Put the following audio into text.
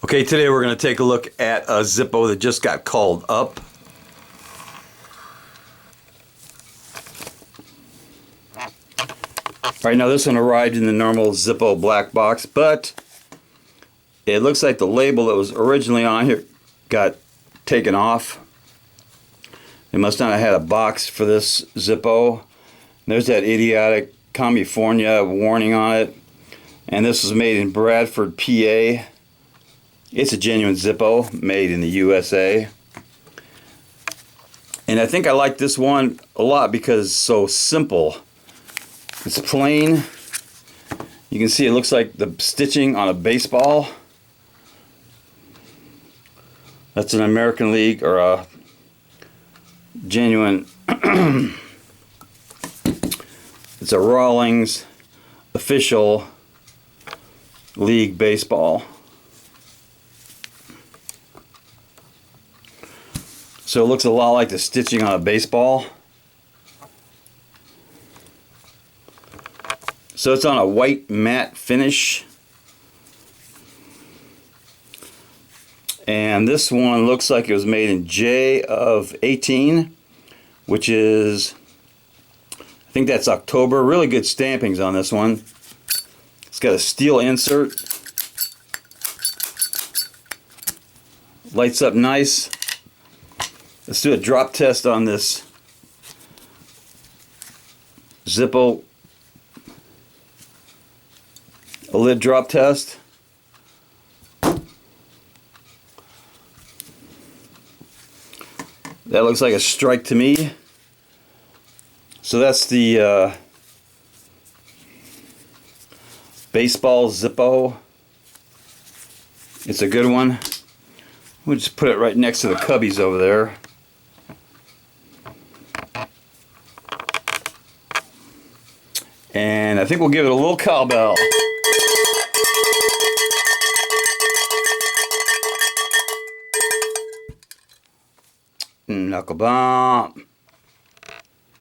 Okay, today we're going to take a look at a Zippo that just got called up. Alright, now this one arrived in the normal Zippo black box, but it looks like the label that was originally on here got taken off. They must not have had a box for this Zippo. There's that idiotic California warning on it. And this was made in Bradford, PA. It's a genuine Zippo made in the USA. And I think I like this one a lot because it's so simple. It's plain. You can see it looks like the stitching on a baseball. That's an American League or a genuine. It's a Rawlings official league baseball. So it looks a lot like the stitching on a baseball. So it's on a white matte finish. And this one looks like it was made in J of 18, which is, I think that's October. Really good stampings on this one. It's got a steel insert. Lights up nice. Let's do a drop test on this Zippo. A lid drop test. That looks like a strike to me. So that's the baseball Zippo. It's a good one. We'll just put it right next to the cubbies over there. And I think we'll give it a little cowbell. Knuckle bump.